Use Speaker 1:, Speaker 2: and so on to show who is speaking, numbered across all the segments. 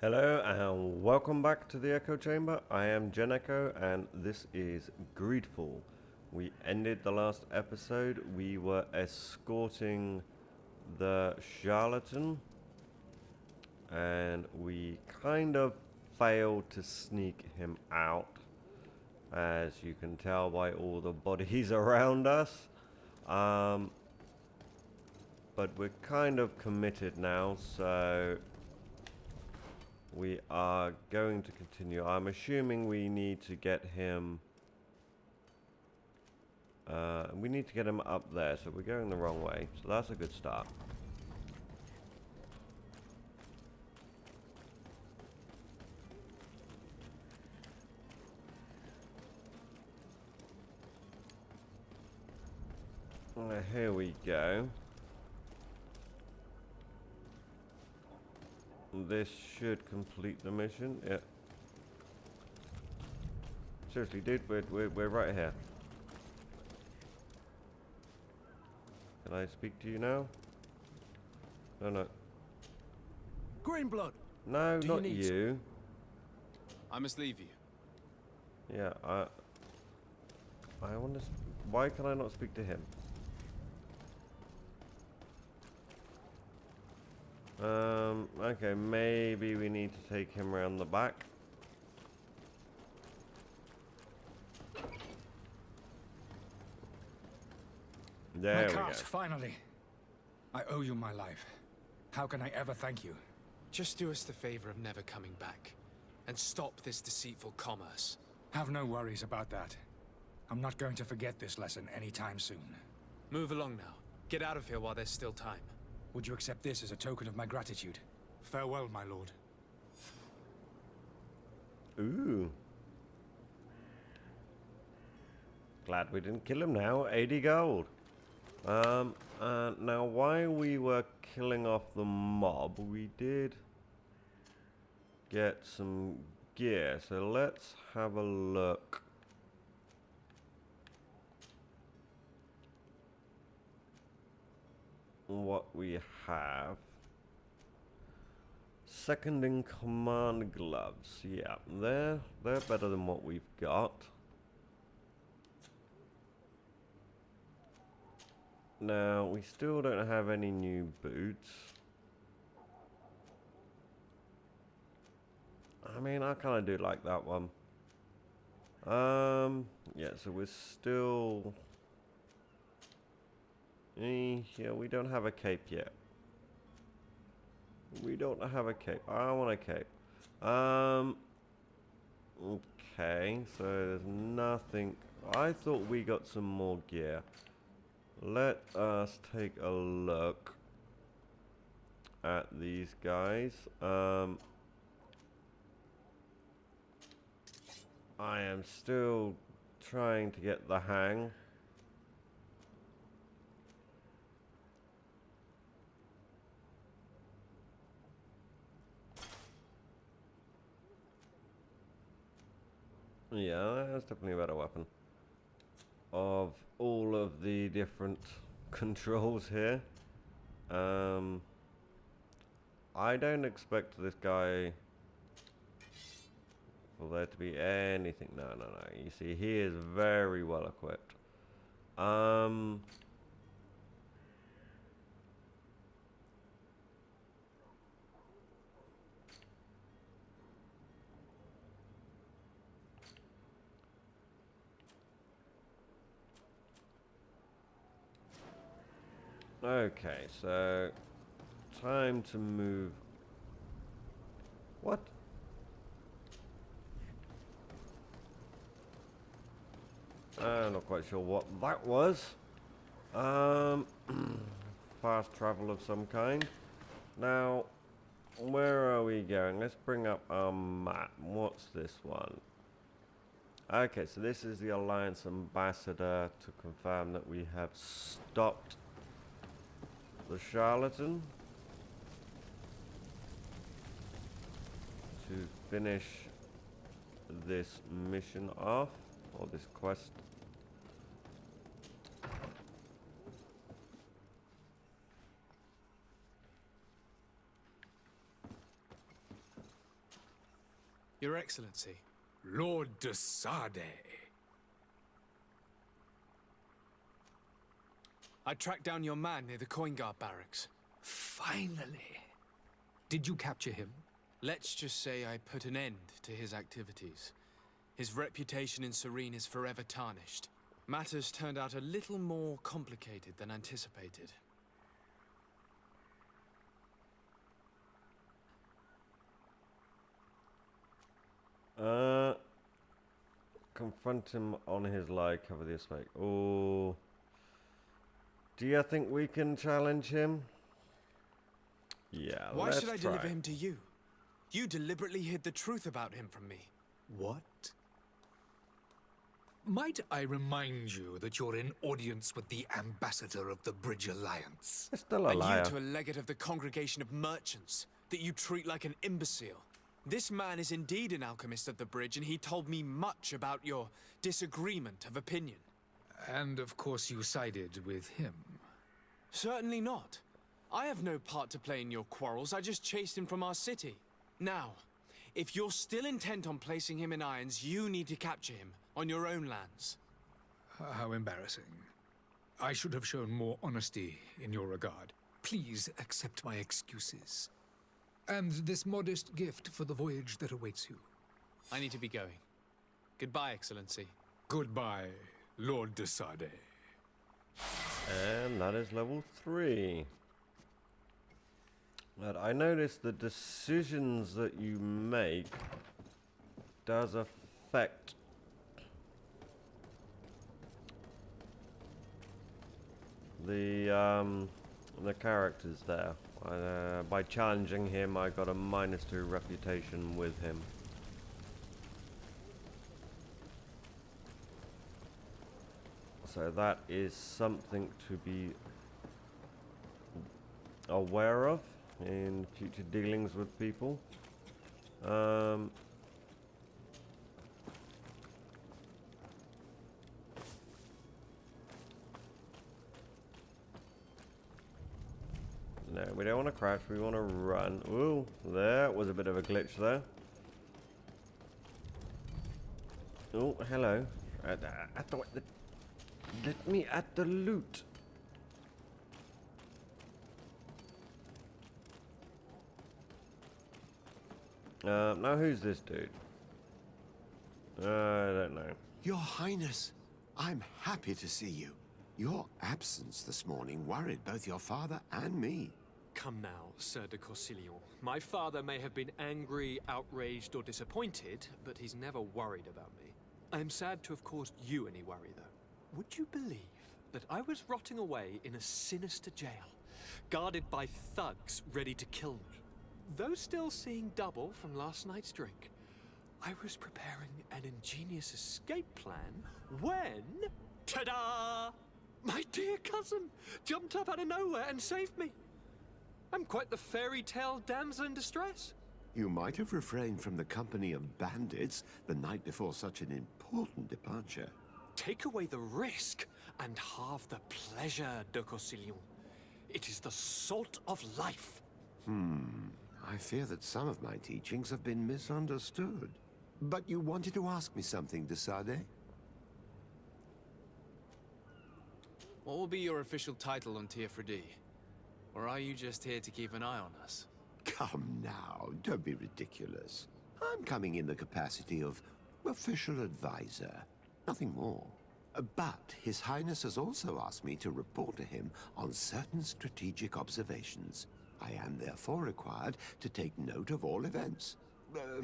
Speaker 1: Hello and welcome back to the Echo Chamber. I am Gen Echo and this is GreedFall. We ended the last episode. We were escorting the charlatan and we kind of failed to sneak him out, as you can tell by all the bodies around us. But we're kind of committed now, so we are going to continue. I'm assuming we need to get him... we need to get him up there, so we're going the wrong way. So that's a good start. Here we go. This should complete the mission. Yeah. Seriously, dude, we're right here. Can I speak to you now? No, no.
Speaker 2: Greenblood.
Speaker 1: No, not
Speaker 2: need
Speaker 1: you.
Speaker 2: I must leave you.
Speaker 1: Yeah, I want to... Why can I not speak to him? Okay, maybe we need to take him around the back. There we go.
Speaker 3: Finally. I owe you my life. How can I ever thank you?
Speaker 2: Just do us the favor of never coming back. And stop this deceitful commerce.
Speaker 3: Have no worries about that. I'm not going to forget this lesson anytime soon.
Speaker 2: Move along now. Get out of here while there's still time.
Speaker 3: Would you accept this as a token of my gratitude? Farewell, my lord.
Speaker 1: Ooh. Glad we didn't kill him now. 80 gold. Now while we were killing off the mob, we did get some gear. So let's have a look. What we have. Second in command gloves. Yeah, they're better than what we've got. Now, we still don't have any new boots. I mean, I kind of do like that one. Yeah, so we're still... yeah, we don't have a cape yet. We don't have a cape. I want a cape. Okay, so there's nothing... I thought we got some more gear. Let us take a look at these guys. I am still trying to get the hang. Yeah, that's definitely a better weapon. Of all of the different controls here. I don't expect this guy for there to be anything. No. You see, he is very well equipped. Okay, so time to move. What? I'm not quite sure what that was. Fast travel of some kind. Now, where are we going? Let's bring up our map. What's this one? Okay, so this is the Alliance Ambassador to confirm that we have stopped the charlatan to finish this mission off, or this quest.
Speaker 2: Your Excellency.
Speaker 3: Lord de Sade.
Speaker 2: I tracked down your man near the Coin Guard barracks.
Speaker 3: Finally. Did you capture him?
Speaker 2: Let's just say I put an end to his activities. His reputation in Serene is forever tarnished. Matters turned out a little more complicated than anticipated.
Speaker 1: Confront him on his lie, cover the escape. Oh. Do you think we can challenge him? Yeah,
Speaker 2: Why
Speaker 1: let's
Speaker 2: should I
Speaker 1: try.
Speaker 2: deliver him to you? You deliberately hid the truth about him from me.
Speaker 3: What? Might I remind you that you're in audience with the ambassador of the Bridge Alliance?
Speaker 1: It's still a
Speaker 2: And
Speaker 1: liar.
Speaker 2: you to a legate of the Congregation of Merchants that you treat like an imbecile. This man is indeed an alchemist at the bridge, and he told me much about your disagreement of opinion.
Speaker 3: And of course you sided with him.
Speaker 2: Certainly not. I have no part to play in your quarrels. I just chased him from our city. Now, if you're still intent on placing him in irons, you need to capture him on your own lands.
Speaker 3: How embarrassing. I should have shown more honesty in your regard. Please accept my excuses. And this modest gift for the voyage that awaits you.
Speaker 2: I need to be going. Goodbye, Excellency.
Speaker 3: Goodbye, Lord de Sade.
Speaker 1: And that is level 3. But I noticed the decisions that you make does affect the characters there. By challenging him, I got a -2 reputation with him. So that is something to be aware of in future dealings with people. No, we don't want to crash, we want to run. Ooh, there was a bit of a glitch there. Oh, hello. I thought that... Let me at the loot. Now who's this dude? I don't know.
Speaker 4: Your Highness, I'm happy to see you. Your absence this morning worried both your father and me.
Speaker 5: Come now, Sir de Corsilion. My father may have been angry, outraged, or disappointed, but he's never worried about me. I am sad to have caused you any worry, though. Would you believe that I was rotting away in a sinister jail, guarded by thugs ready to kill me? Though still seeing double from last night's drink, I was preparing an ingenious escape plan when... Ta-da! My dear cousin jumped up out of nowhere and saved me. I'm quite the fairy tale damsel in distress.
Speaker 4: You might have refrained from the company of bandits the night before such an important departure.
Speaker 5: Take away the risk and halve the pleasure, de Corsilion. It is the salt of life.
Speaker 4: I fear that some of my teachings have been misunderstood. But you wanted to ask me something, de Sade?
Speaker 2: What will be your official title on Tier-4D? Or are you just here to keep an eye on us?
Speaker 4: Come now, don't be ridiculous. I'm coming in the capacity of official advisor, nothing more. But His Highness has also asked me to report to him on certain strategic observations. I am therefore required to take note of all events,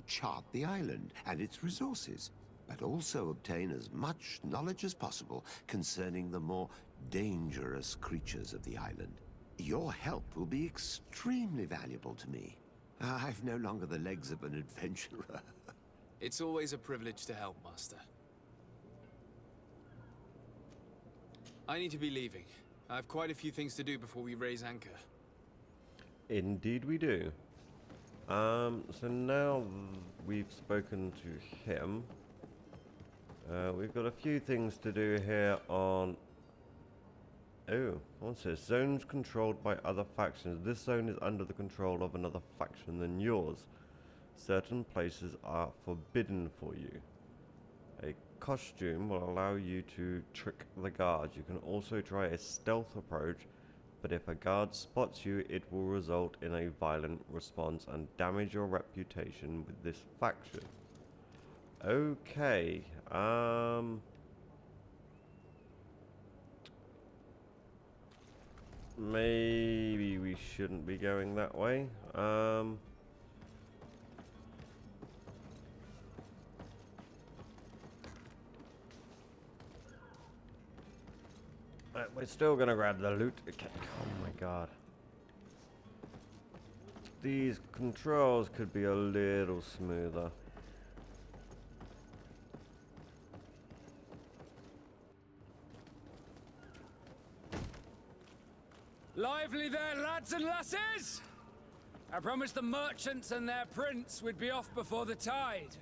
Speaker 4: chart the island and its resources, but also obtain as much knowledge as possible concerning the more dangerous creatures of the island. Your help will be extremely valuable to me. I've no longer the legs of an adventurer.
Speaker 2: It's always a privilege to help, Master. I need to be leaving. I have quite a few things to do before we raise anchor.
Speaker 1: Indeed we do. So now we've spoken to him. We've got a few things to do here on... Oh, what's this? Zones controlled by other factions. This zone is under the control of another faction than yours. certain places are forbidden for you. A costume will allow you to trick the guards. You can also try a stealth approach, but if a guard spots you, it will result in a violent response and damage your reputation with this faction. Okay, maybe we shouldn't be going that way. We're still gonna grab the loot. Okay. Oh my god. These controls could be a little smoother.
Speaker 6: Lively there, lads and lasses! I promised the merchants and their prince we'd be off before the tide.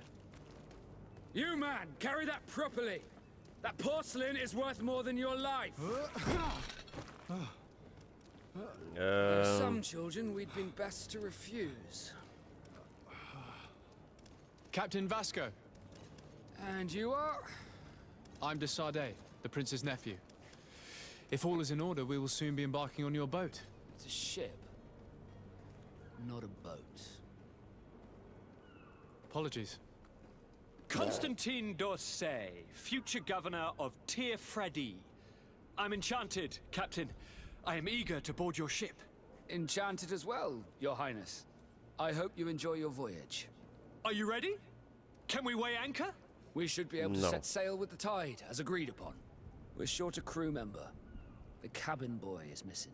Speaker 6: You, man, carry that properly. That porcelain is worth more than your life. Some children we'd been best to refuse.
Speaker 2: Captain Vasco.
Speaker 6: And you are?
Speaker 2: I'm de Sardet, the prince's nephew. If all is in order, we will soon be embarking on your boat.
Speaker 6: It's a ship, not a boat.
Speaker 2: Apologies.
Speaker 5: Constantine d'Orsay, future governor of Tir Freddy. I'm enchanted, Captain. I am eager to board your ship.
Speaker 6: Enchanted as well, Your Highness. I hope you enjoy your voyage.
Speaker 5: Are you ready? Can we weigh anchor?
Speaker 6: We should be able to set sail with the tide, as agreed upon. We're short a crew member. The cabin boy is missing.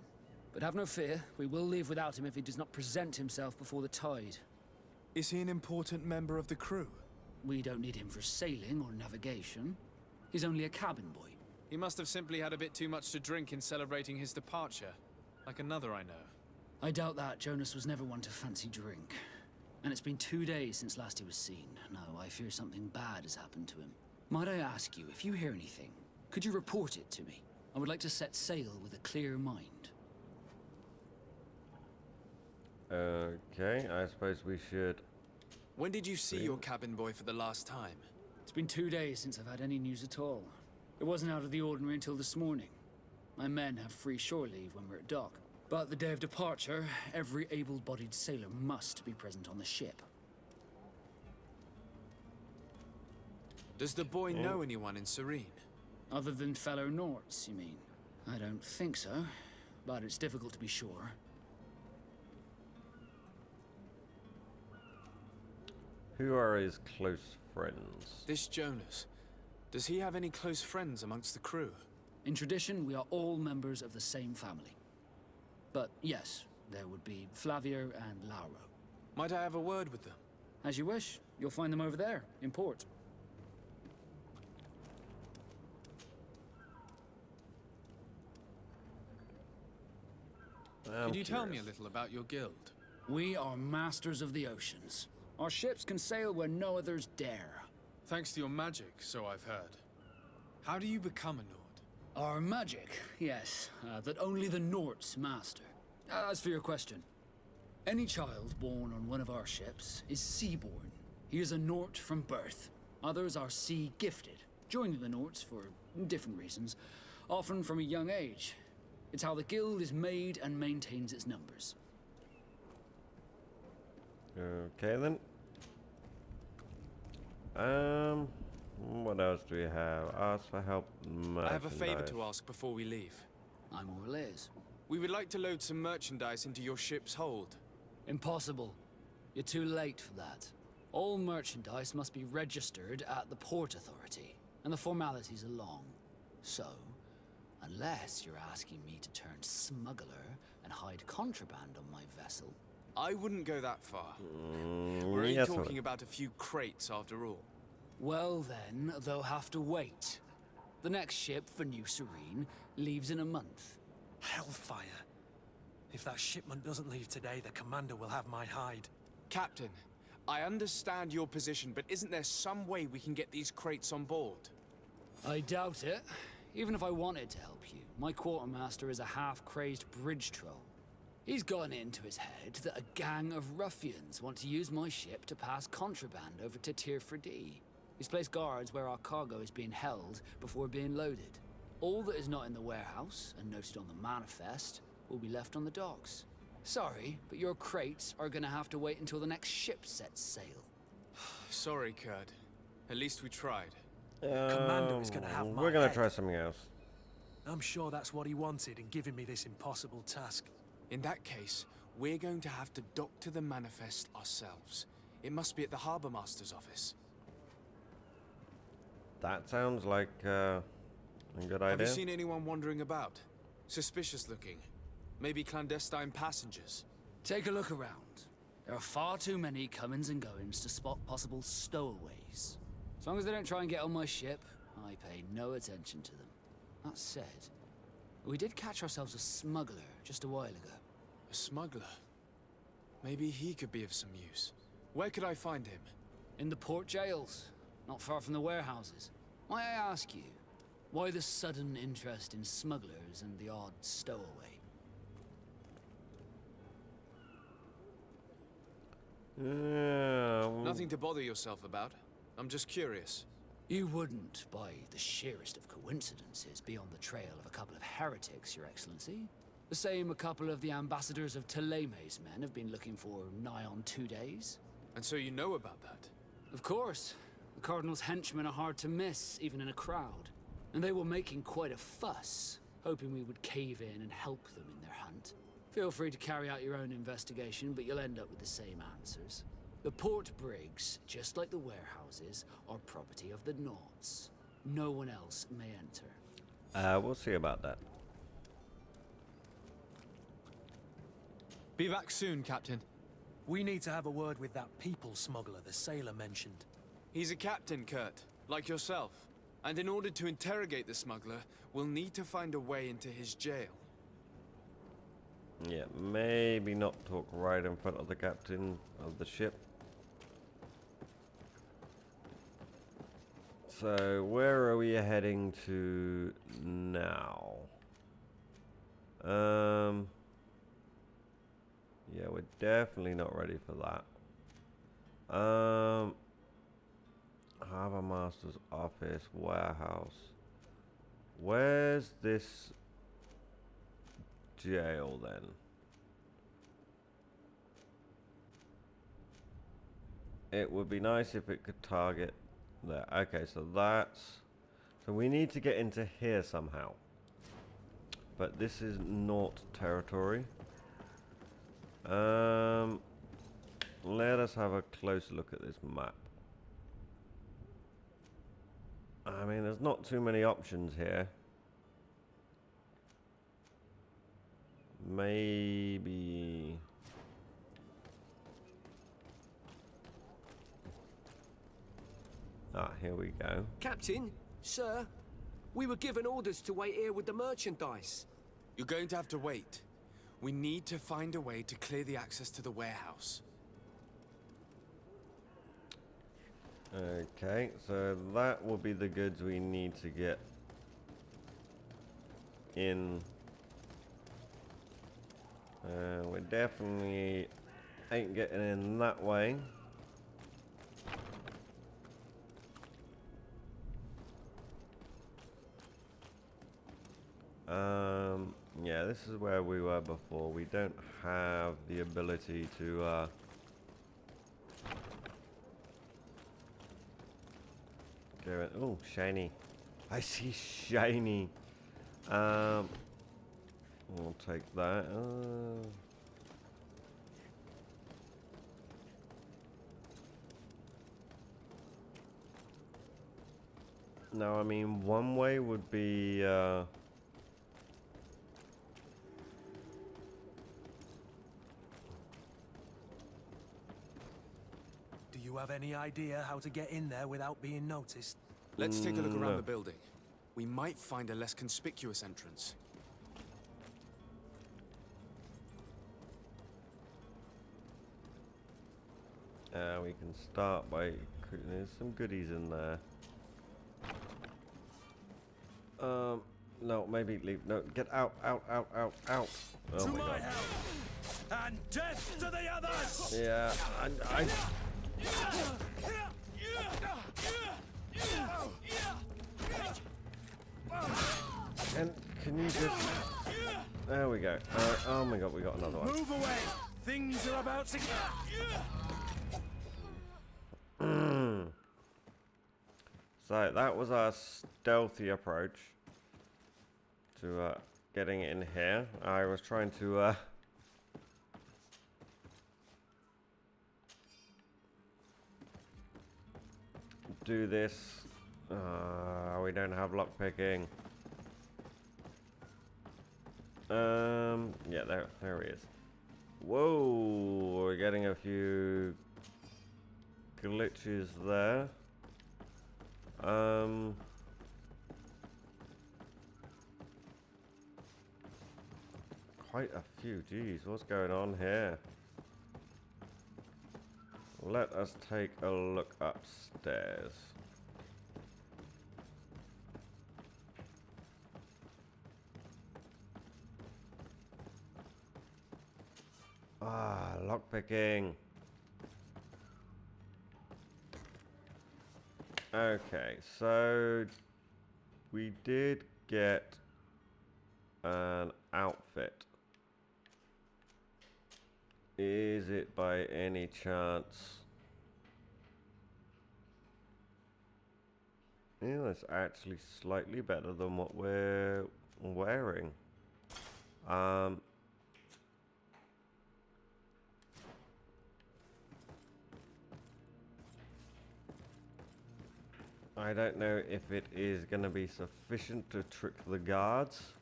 Speaker 6: But have no fear, we will leave without him if he does not present himself before the tide.
Speaker 2: Is he an important member of the crew?
Speaker 6: We don't need him for sailing or navigation. He's only a cabin boy.
Speaker 2: He must have simply had a bit too much to drink in celebrating his departure. Like another I know.
Speaker 6: I doubt that. Jonas was never one to fancy drink. And it's been 2 days since last he was seen. No, I fear something bad has happened to him. Might I ask you, if you hear anything, could you report it to me? I would like to set sail with a clear mind.
Speaker 1: Okay, I suppose we should.
Speaker 2: When did you see your cabin boy for the last time?
Speaker 6: It's been 2 days since I've had any news at all. It wasn't out of the ordinary until this morning. My men have free shore leave when we're at dock. But the day of departure, every able-bodied sailor must be present on the ship.
Speaker 2: Does the boy know anyone in Serene?
Speaker 6: Other than fellow Norts, you mean? I don't think so, but it's difficult to be sure.
Speaker 1: Who are his close friends?
Speaker 2: This Jonas. Does he have any close friends amongst the crew?
Speaker 6: In tradition, we are all members of the same family. But yes, there would be Flavio and Lauro.
Speaker 2: Might I have a word with them?
Speaker 6: As you wish. You'll find them over there, in port.
Speaker 2: Could you tell me a little about your guild?
Speaker 6: We are masters of the oceans. Our ships can sail where no others dare.
Speaker 2: Thanks to your magic, so I've heard. How do you become a Nord?
Speaker 6: Our magic, yes, that only the Norts master. As for your question, any child born on one of our ships is sea-born. He is a Nort from birth. Others are sea-gifted, joining the Norts for different reasons, often from a young age. It's how the guild is made and maintains its numbers.
Speaker 1: Okay then. What else do we have? Ask for help.
Speaker 2: I have a favor to ask before we leave.
Speaker 6: I'm all ears.
Speaker 2: We would like to load some merchandise into your ship's hold.
Speaker 6: Impossible. You're too late for that. All merchandise must be registered at the Port Authority, and the formalities are long. So, unless you're asking me to turn smuggler and hide contraband on my vessel.
Speaker 2: I wouldn't go that far. We're only talking about a few crates after all.
Speaker 6: Well then, they'll have to wait. The next ship for New Serene leaves in a month.
Speaker 7: Hellfire. If that shipment doesn't leave today, the commander will have my hide.
Speaker 2: Captain, I understand your position, but isn't there some way we can get these crates on board?
Speaker 6: I doubt it. Even if I wanted to help you, my quartermaster is a half-crazed bridge troll. He's gotten it into his head that a gang of ruffians want to use my ship to pass contraband over to Tier 4D. He's placed guards where our cargo is being held before being loaded. All that is not in the warehouse, and noted on the manifest, will be left on the docks. Sorry, but your crates are gonna have to wait until the next ship sets sail.
Speaker 2: Sorry, Kurt. At least we tried.
Speaker 7: Commander is gonna have my
Speaker 1: We're gonna
Speaker 7: head.
Speaker 1: try something else.
Speaker 7: I'm sure that's what he wanted in giving me this impossible task.
Speaker 2: In that case, we're going to have to dock to the manifest ourselves. It must be at the Harbour Master's office.
Speaker 1: That sounds like a good idea.
Speaker 2: Have you seen anyone wandering about? Suspicious looking. Maybe clandestine passengers.
Speaker 6: Take a look around. There are far too many comings and goings to spot possible stowaways. As long as they don't try and get on my ship, I pay no attention to them. That said, we did catch ourselves a smuggler just a while ago.
Speaker 2: A smuggler? Maybe he could be of some use. Where could I find him?
Speaker 6: In the port jails, not far from the warehouses. Might I ask you, why the sudden interest in smugglers and the odd stowaway?
Speaker 2: Nothing to bother yourself about. I'm just curious.
Speaker 6: You wouldn't, by the sheerest of coincidences, be on the trail of a couple of heretics, Your Excellency. The same a couple of the ambassadors of Teleme's men have been looking for nigh on 2 days.
Speaker 2: And so you know about that?
Speaker 6: Of course. The Cardinal's henchmen are hard to miss, even in a crowd. And they were making quite a fuss, hoping we would cave in and help them in their hunt. Feel free to carry out your own investigation, but you'll end up with the same answers. The port brigs, just like the warehouses, are property of the Naughts. No one else may enter.
Speaker 1: We'll see about that.
Speaker 2: Be back soon, Captain.
Speaker 7: We need to have a word with that people smuggler the sailor mentioned.
Speaker 2: He's a captain, Kurt, like yourself. And in order to interrogate the smuggler, we'll need to find a way into his jail.
Speaker 1: Yeah, maybe not talk right in front of the captain of the ship. So, where are we heading to now? Yeah, we're definitely not ready for that. Harbour Master's office, warehouse. Where's this jail then? It would be nice if it could target there. Okay, so that's... So we need to get into here somehow. But this is Naught territory. Let us have a close look at this map. I mean, there's not too many options here. Maybe... Ah, here we go.
Speaker 8: Captain, sir, we were given orders to wait here with the merchandise.
Speaker 2: You're going to have to wait. We need to find a way to clear the access to the warehouse.
Speaker 1: Okay, so that will be the goods we need to get in. We definitely ain't getting in that way. Yeah, this is where we were before. We don't have the ability to go in. Oh, shiny. I see shiny. We'll take that. No, I mean, one way would be
Speaker 7: Do you have any idea how to get in there without being noticed?
Speaker 2: Let's take a look
Speaker 1: No.
Speaker 2: around the building. We might find a less conspicuous entrance.
Speaker 1: we can start by... There's some goodies in there. No, maybe leave. No, get out, out, out, out, out. Oh my god.
Speaker 7: And death to the others!
Speaker 1: Yeah, I... Can you just... There we go. Oh my god, we got another one.
Speaker 7: Move away! Things are about to...
Speaker 1: So that was our stealthy approach to getting in here. I was trying to do this. We don't have lockpicking. Yeah, there he is. Whoa, we're getting a few glitches there. Quite a few. Geez, what's going on here? Let us take a look upstairs. Ah, lockpicking. Okay, so we did get an outfit. Is it by any chance? Yeah, that's actually slightly better than what we're wearing. I don't know if it is going to be sufficient to trick the guards.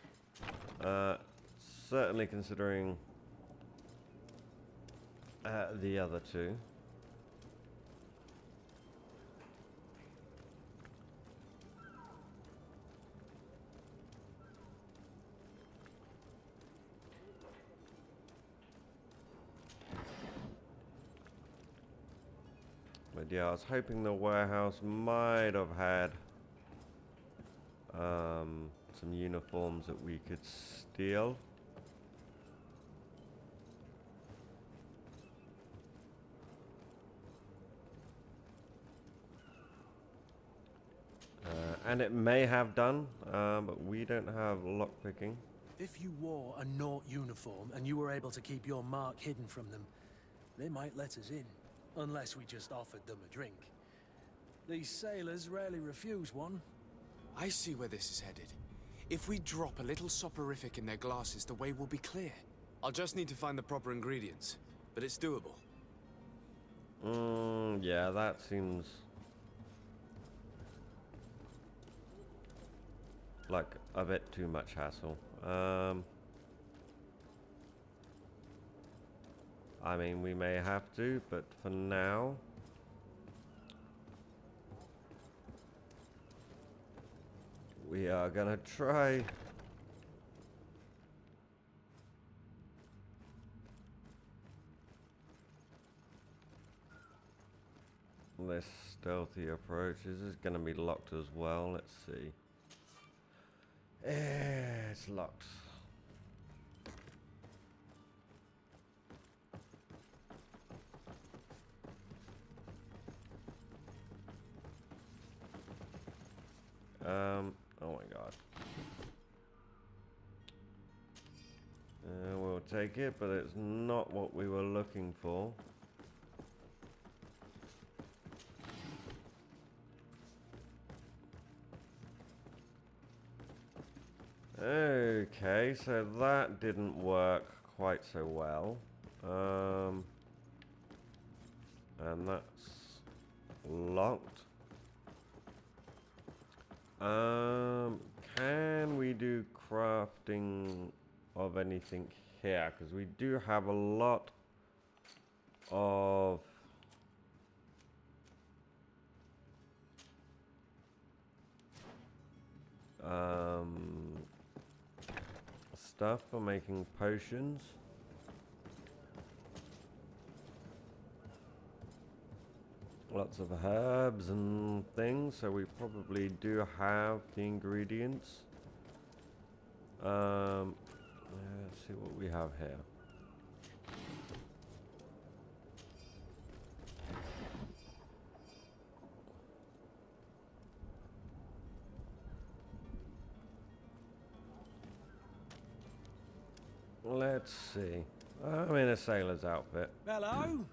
Speaker 1: Certainly considering the other two. But yeah, I was hoping the warehouse might have had some uniforms that we could steal. And it may have done, but we don't have lockpicking.
Speaker 7: If you wore a Naut uniform and you were able to keep your mark hidden from them, they might let us in, unless we just offered them a drink. These sailors rarely refuse one.
Speaker 2: I see where this is headed. If we drop a little soporific in their glasses, the way will be clear. I'll just need to find the proper ingredients, but it's doable.
Speaker 1: Yeah, that seems like a bit too much hassle. I mean, we may have to, but for now, we are gonna try. This stealthy approach. Is this gonna be locked as well? Let's see. It's locked. Oh my god. We'll take it, but it's not what we were looking for. Okay, so that didn't work quite so well. And that's locked. Can we do crafting of anything here? Because we do have a lot of stuff for making potions. Lots of herbs and things, so we probably do have the ingredients. Let's see what we have here. let's see. I'm in a sailor's outfit.
Speaker 7: Hello?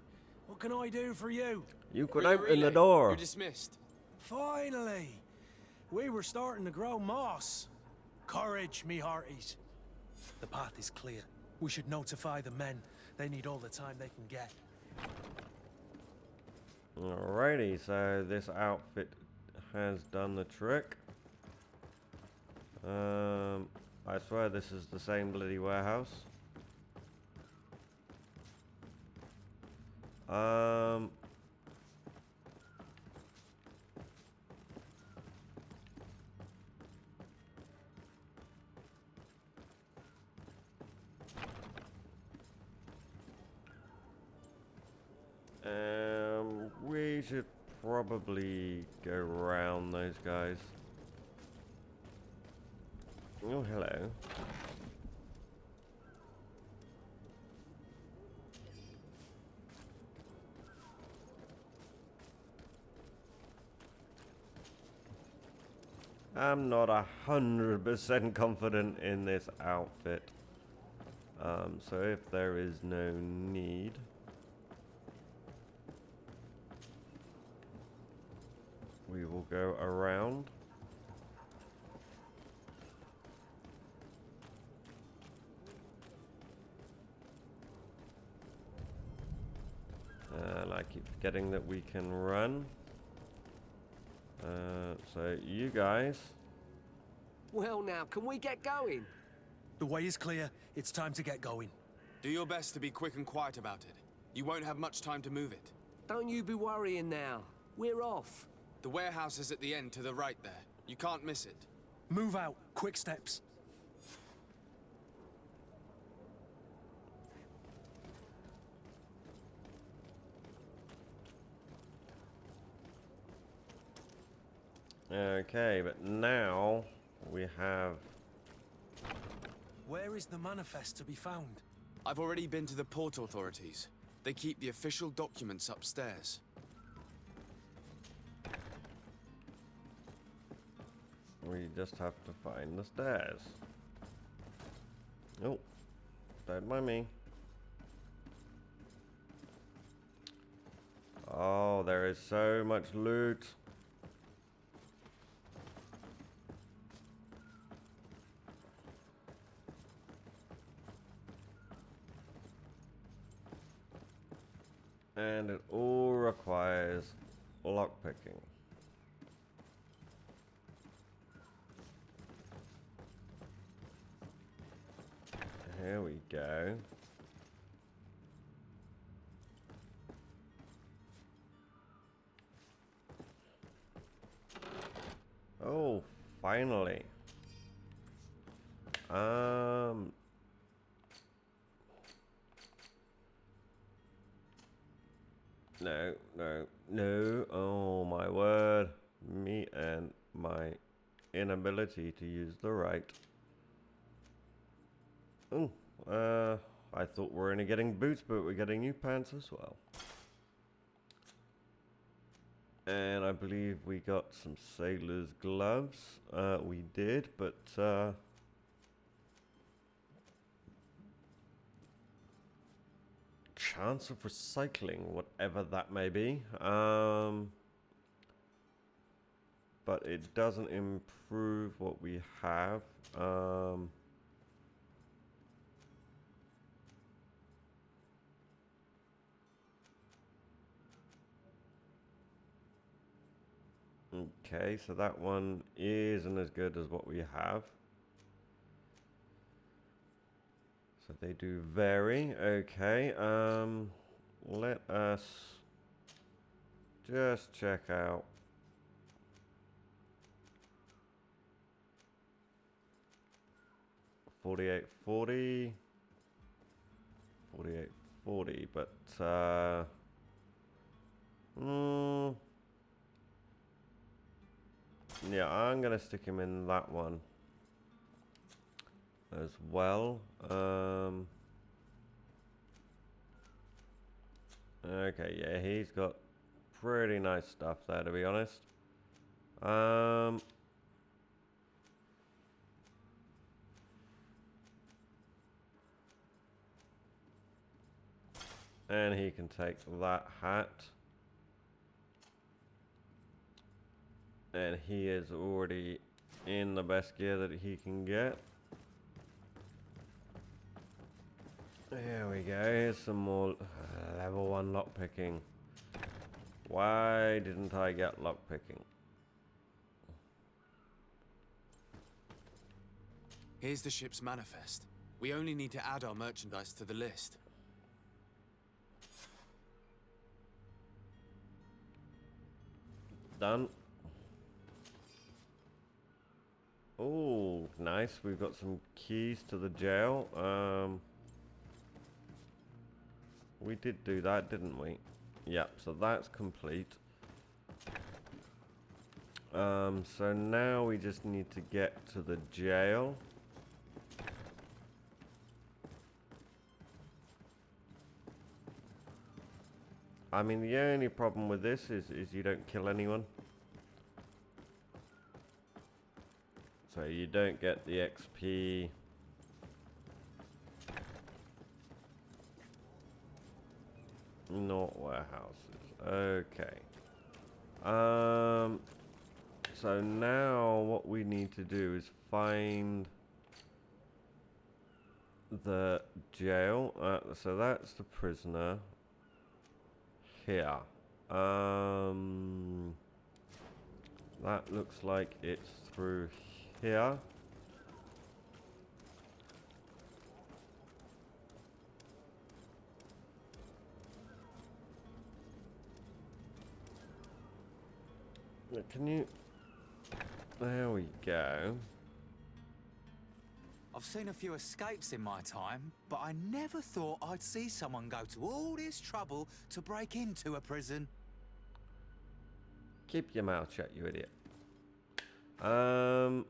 Speaker 7: What can I do for you?
Speaker 1: You could
Speaker 2: Relay,
Speaker 1: open the
Speaker 2: relay.
Speaker 1: door.
Speaker 2: You're dismissed.
Speaker 7: Finally! We were starting to grow moss. Courage, me hearties. The path is clear. We should notify the men. They need all the time they can get.
Speaker 1: Alrighty, so this outfit has done the trick. I swear this is the same bloody warehouse. We should probably go around those guys. Oh, hello. I'm not 100% confident in this outfit. So if there is no need, we will go around. And I keep forgetting that we can run. So you guys.
Speaker 8: Well now, can we get going?
Speaker 7: The way is clear. It's time to get going.
Speaker 2: Do your best to be quick and quiet about it. You won't have much time to move it.
Speaker 8: Don't you be worrying now. We're off.
Speaker 2: The warehouse is at the end to the right there. You can't miss it.
Speaker 7: Move out. Quick steps.
Speaker 1: Okay, but now we have...
Speaker 7: Where is the manifest to be found?
Speaker 2: I've already been to the port authorities. They keep the official documents upstairs.
Speaker 1: We just have to find the stairs. Oh, don't mind me. Oh, there is so much loot. And it all requires lockpicking. Here we go. Oh, finally. No. Oh, my word. Me and my inability to use the right. Oh, I thought we're only getting boots, but we're getting new pants as well. And I believe we got some sailor's gloves. We did, but chance of recycling, whatever that may be. But it doesn't improve what we have. Okay, so that one isn't as good as what we have. So they do vary. Okay, let us just check out. $48.40, $48.40, but yeah, I'm gonna stick him in that one as well. Okay, yeah, he's got pretty nice stuff there, to be honest. And he can take that hat. And he is already in the best gear that he can get. There we go. Here's some more level 1 lockpicking. Why didn't I get lockpicking?
Speaker 2: Here's the ship's manifest. We only need to add our merchandise to the list.
Speaker 1: Done. Oh, nice. We've got some keys to the jail. We did do that, didn't we? Yep, so that's complete. So now we just need to get to the jail. I mean, the only problem with this is you don't kill anyone. So you don't get the XP. Not warehouses. Okay. So now what we need to do is find the jail. So that's the prisoner here. That looks like it's through here. Can you... There we go.
Speaker 9: I've seen a few escapes in my time, but I never thought I'd see someone go to all this trouble to break into a prison.
Speaker 1: Keep your mouth shut, you idiot. Are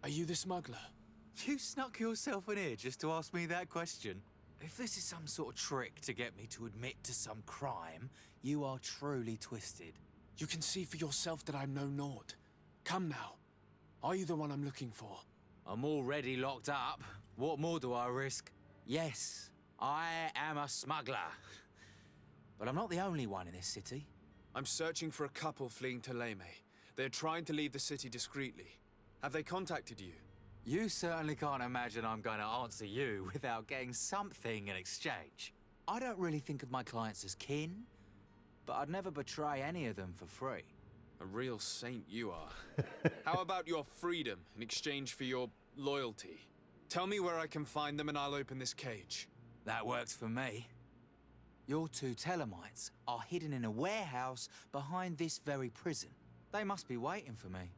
Speaker 2: you the smuggler?
Speaker 9: You snuck yourself in here just to ask me that question. If this is some sort of trick to get me to admit to some crime, you are truly twisted.
Speaker 2: You can see for yourself that I'm no Nord. Come now. Are you the one I'm looking for?
Speaker 9: I'm already locked up. What more do I risk? Yes, I am a smuggler. But I'm not the only one in this city.
Speaker 2: I'm searching for a couple fleeing to Leme. They're trying to leave the city discreetly. Have they contacted you?
Speaker 9: You certainly can't imagine I'm going to answer you without getting something in exchange. I don't really think of my clients as kin, but I'd never betray any of them for free.
Speaker 2: A real saint you are. How about your freedom in exchange for your loyalty? Tell me where I can find them and I'll open this cage.
Speaker 9: That works for me. Your two Telemites are hidden in a warehouse behind this very prison. They must be waiting for me.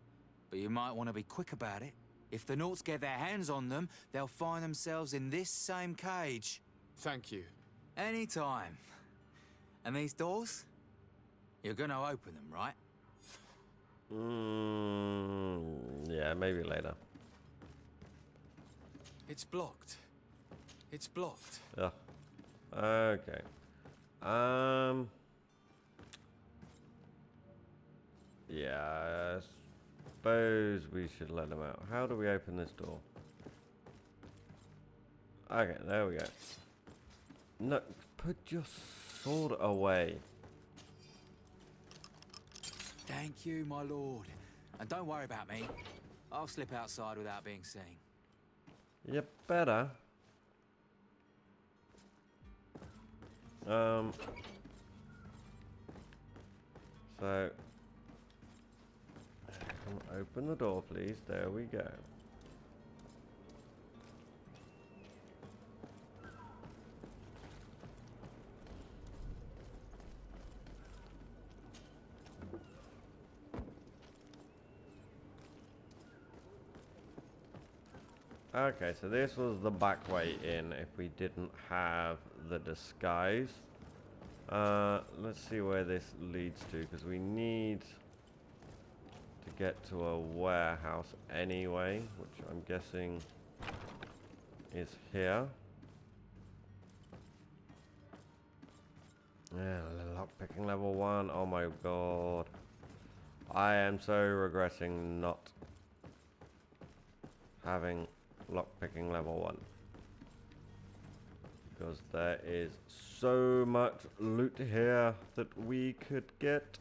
Speaker 9: But you might want to be quick about it. If the Nauts get their hands on them, they'll find themselves in this same cage.
Speaker 2: Thank you.
Speaker 9: Anytime. And these doors? You're gonna open them, right?
Speaker 1: Yeah, maybe later.
Speaker 2: It's blocked. It's blocked.
Speaker 1: Yeah. Okay. Yeah, I suppose we should let them out. How do we open this door? Okay, there we go. No, put your sword away.
Speaker 9: Thank you, my lord. And don't worry about me. I'll slip outside without being seen.
Speaker 1: You better. So, open the door, please. There we go. Okay, so this was the back way in if we didn't have the disguise. Let's see where this leads to, because we need to get to a warehouse anyway, which I'm guessing is here. Yeah, lockpicking level 1. Oh my god. I am so regretting not having lockpicking level 1. because there is so much loot here that we could get.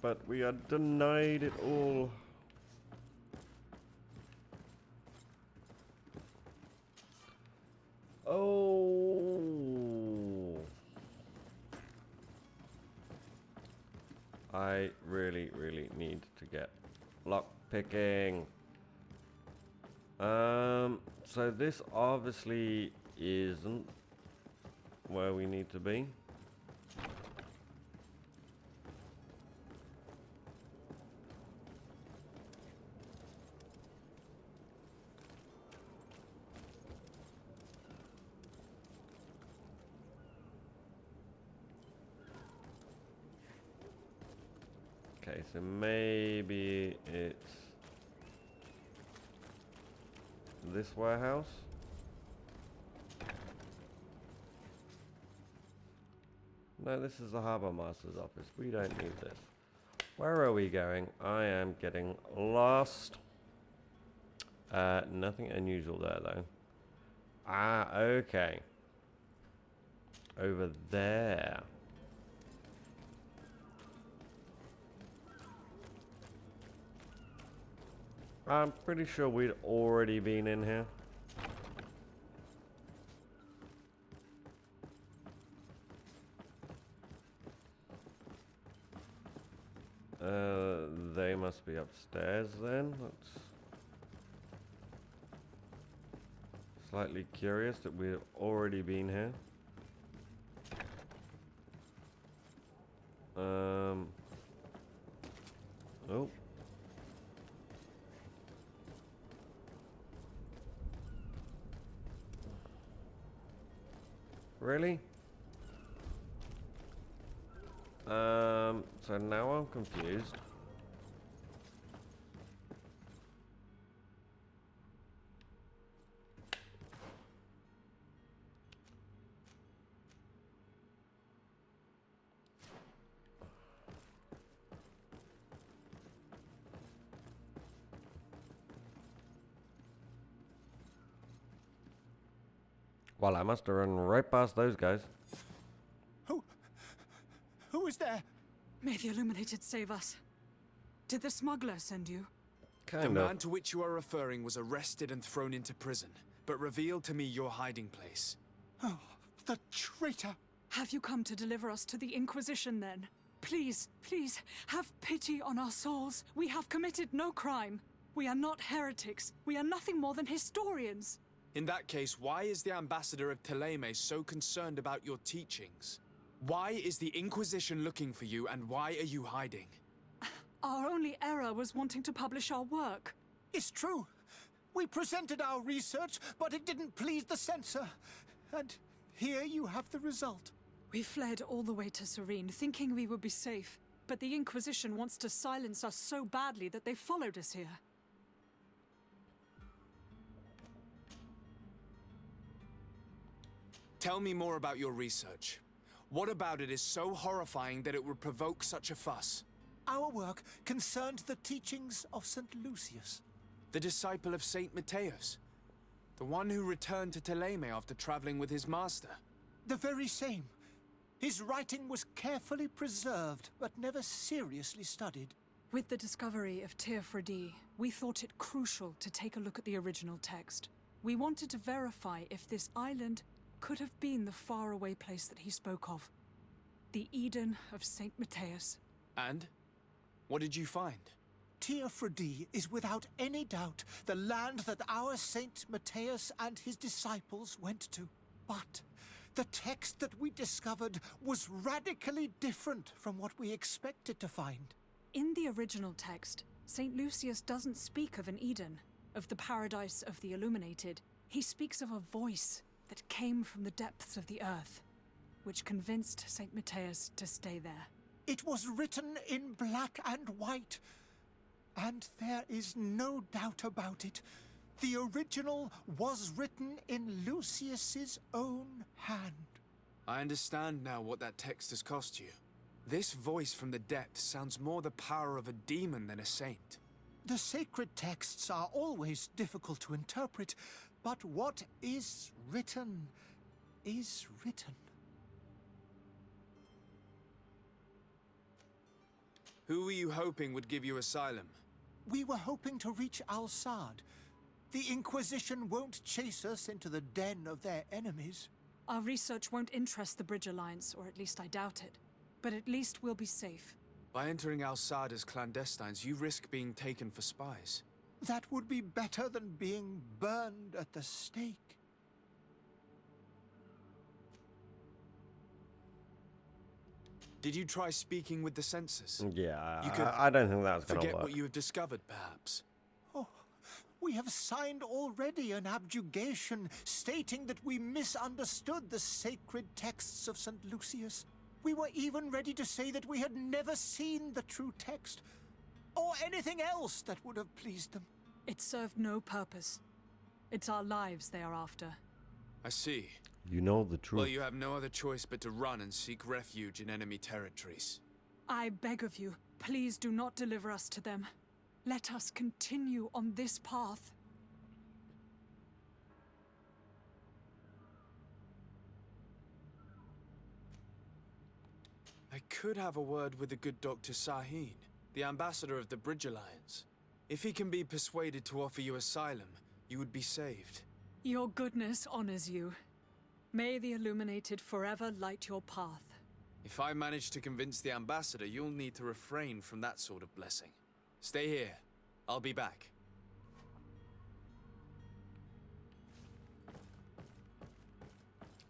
Speaker 1: But we are denied it all. Oh. I really need to get lock picking. So this obviously isn't where we need to be. Okay, so maybe it's this warehouse. No, this is the Harbour Master's office. We don't need this. Where are we going? I am getting lost. Nothing unusual there, though. Ah, okay. Over there. I'm pretty sure we'd already been in here. They must be upstairs then. That's slightly curious that we've already been here. Oh. Really? So now I'm confused. Well, I must have run right past those guys.
Speaker 10: Who is there?
Speaker 11: May the Illuminated save us. Did the smuggler send you?
Speaker 2: The man to which you are referring was arrested and thrown into prison, but revealed to me your hiding place.
Speaker 10: Oh, the traitor!
Speaker 11: Have you come to deliver us to the Inquisition, then? Please, please, have pity on our souls. We have committed no crime. We are not heretics. We are nothing more than historians.
Speaker 2: In that case, why is the ambassador of Thélème so concerned about your teachings? Why is the Inquisition looking for you, and why are you hiding?
Speaker 11: Our only error was wanting to publish our work.
Speaker 10: It's true. We presented our research, but it didn't please the censor. And here you have the result.
Speaker 11: We fled all the way to Serene, thinking we would be safe. But the Inquisition wants to silence us so badly that they followed us here.
Speaker 2: Tell me more about your research. What about it is so horrifying that it would provoke such a fuss?
Speaker 10: Our work concerned the teachings of St. Lucius.
Speaker 2: The disciple of Saint Matthias? The one who returned to Thélème after traveling with his master?
Speaker 10: The very same. His writing was carefully preserved, but never seriously studied.
Speaker 11: With the discovery of Teofredi, we thought it crucial to take a look at the original text. We wanted to verify if this island could have been the faraway place that he spoke of. The Eden of Saint Matthias.
Speaker 2: And? What did you find?
Speaker 10: Teofredi is without any doubt the land that our Saint Matthias and his disciples went to. But the text that we discovered was radically different from what we expected to find.
Speaker 11: In the original text, Saint Lucius doesn't speak of an Eden, of the paradise of the Illuminated. He speaks of a voice that came from the depths of the earth, which convinced Saint Matthias to stay there.
Speaker 10: It was written in black and white, and there is no doubt about it. The original was written in Lucius's own hand.
Speaker 2: I understand now what that text has cost you. This voice from the depths sounds more the power of a demon than a saint.
Speaker 10: The sacred texts are always difficult to interpret, but what is written is written.
Speaker 2: Who were you hoping would give you asylum?
Speaker 10: We were hoping to reach Al-Sad. The Inquisition won't chase us into the den of their enemies.
Speaker 11: Our research won't interest the Bridge Alliance, or at least I doubt it. But at least we'll be safe.
Speaker 2: By entering Al-Sad as clandestines, you risk being taken for spies.
Speaker 10: That would be better than being burned at the stake.
Speaker 2: Did you try speaking with the censors?
Speaker 1: Yeah,
Speaker 2: You could
Speaker 1: I don't think that's going to
Speaker 2: forget
Speaker 1: work.
Speaker 2: what you have discovered, perhaps.
Speaker 10: Oh, we have signed already an abjugation stating that we misunderstood the sacred texts of St. Lucius. We were even ready to say that we had never seen the true text, or anything else that would have pleased them.
Speaker 11: It served no purpose. It's our lives they are after.
Speaker 2: I see.
Speaker 1: You know the truth.
Speaker 2: Well, you have no other choice but to run and seek refuge in enemy territories.
Speaker 11: I beg of you, please do not deliver us to them. Let us continue on this path.
Speaker 2: I could have a word with the good Dr. Sahin, the ambassador of the Bridge Alliance. If he can be persuaded to offer you asylum, you would be saved.
Speaker 11: Your goodness honors you. May the Illuminated forever light your path.
Speaker 2: If I manage to convince the ambassador, you'll need to refrain from that sort of blessing. Stay here. I'll be back.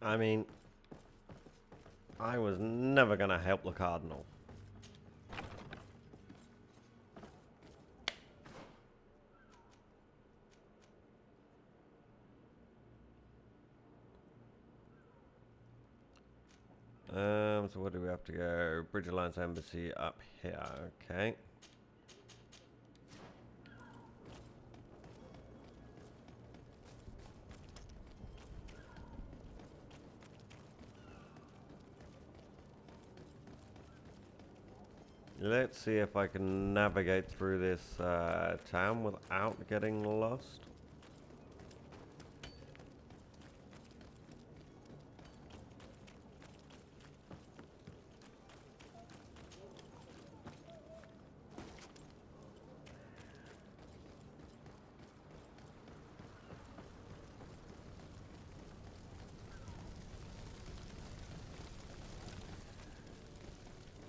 Speaker 1: I mean, I was never going to help the Cardinal. So where do we have to go? Bridge Alliance Embassy up here, okay. Let's see if I can navigate through this town without getting lost.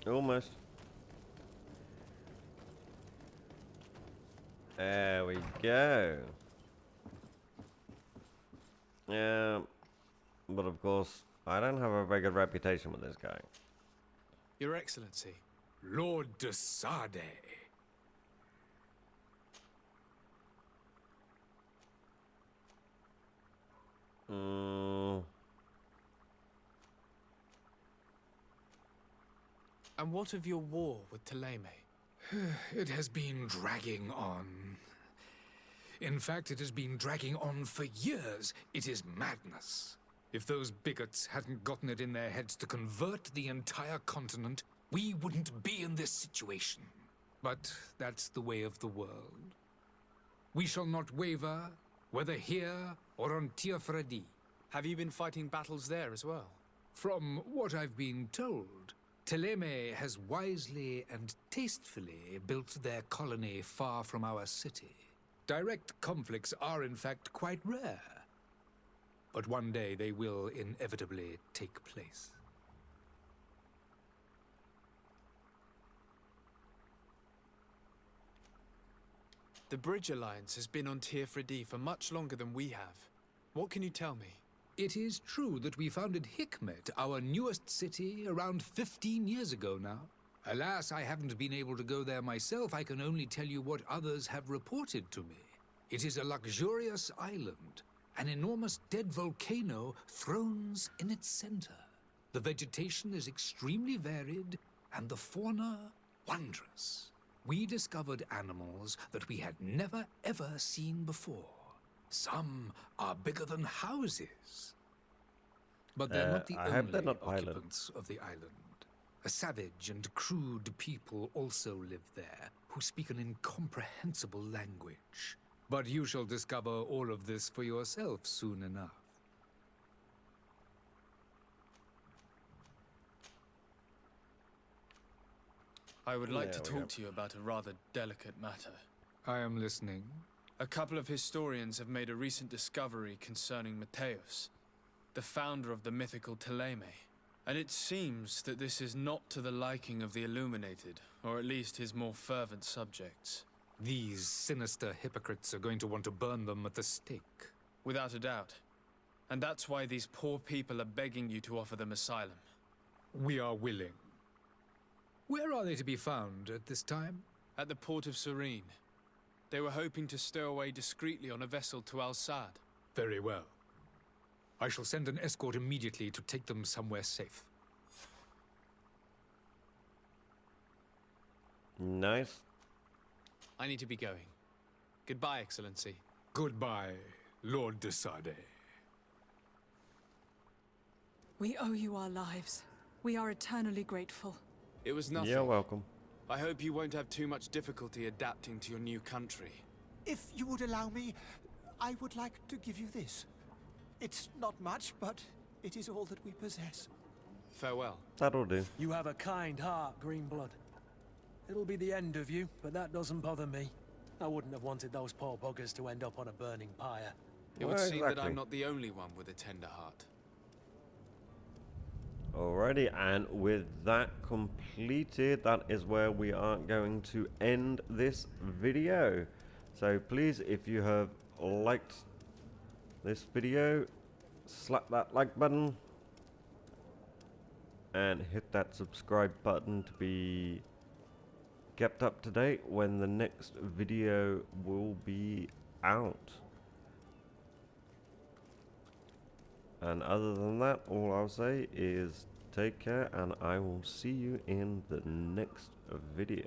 Speaker 1: Almost. There we go. Yeah, but of course, I don't have a very good reputation with this guy.
Speaker 2: Your Excellency.
Speaker 3: Lord de Sade.
Speaker 2: And what of your war with Thélème?
Speaker 3: It has been dragging on. In fact, it has been dragging on for years. It is madness. If those bigots hadn't gotten it in their heads to convert the entire continent, we wouldn't be in this situation. But that's the way of the world. We shall not waver, whether here or on Tir Fredi.
Speaker 2: Have you been fighting battles there as well?
Speaker 3: From what I've been told, Thélème has wisely and tastefully built their colony far from our city. Direct conflicts are in fact quite rare. But one day they will inevitably take place.
Speaker 2: The Bridge Alliance has been on Tir Fredi for much longer than we have. What can you tell me?
Speaker 3: It is true that we founded Hikmet, our newest city, around 15 years ago now. Alas, I haven't been able to go there myself. I can only tell you what others have reported to me. It is a luxurious island. An enormous dead volcano thrones in its center. The vegetation is extremely varied, and the fauna wondrous. We discovered animals that we had never ever seen before. Some are bigger than houses. But they're not the
Speaker 1: I hope they're
Speaker 3: only
Speaker 1: not
Speaker 3: occupants of the island. A savage and crude people also live there, who speak an incomprehensible language. But you shall discover all of this for yourself soon enough.
Speaker 2: I would like
Speaker 1: There
Speaker 2: to
Speaker 1: we
Speaker 2: talk
Speaker 1: go.
Speaker 2: to you about a rather delicate matter.
Speaker 3: I am listening.
Speaker 2: A couple of historians have made a recent discovery concerning Mateus, the founder of the mythical Teleme. And it seems that this is not to the liking of the Illuminated, or at least his more fervent subjects.
Speaker 3: These sinister hypocrites are going to want to burn them at the stake.
Speaker 2: Without a doubt. And that's why these poor people are begging you to offer them asylum.
Speaker 3: We are willing. Where are they to be found at this time?
Speaker 2: At the port of Serene. They were hoping to stow away discreetly on a vessel to Al-Sad.
Speaker 3: Very well. I shall send an escort immediately to take them somewhere safe.
Speaker 1: Nice.
Speaker 2: I need to be going. Goodbye, Excellency.
Speaker 3: Goodbye, Lord de Sade.
Speaker 11: We owe you our lives. We are eternally grateful.
Speaker 2: It was nothing.
Speaker 1: You're welcome.
Speaker 2: I hope you won't have too much difficulty adapting to your new country.
Speaker 10: If you would allow me, I would like to give you this. It's not much, but it is all that we possess.
Speaker 2: Farewell.
Speaker 1: That'll do.
Speaker 7: You have a kind heart, Greenblood. It'll be the end of you, but that doesn't bother me. I wouldn't have wanted those poor buggers to end up on a burning pyre.
Speaker 2: It would
Speaker 1: Well,
Speaker 2: seem that
Speaker 1: exactly.
Speaker 2: I'm not the only one with a tender heart.
Speaker 1: Alrighty, and with that completed, that is where we are going to end this video. So please, if you have liked this video, slap that like button and hit that subscribe button to be kept up to date when the next video will be out. And other than that, all I'll say is take care, and I will see you in the next video.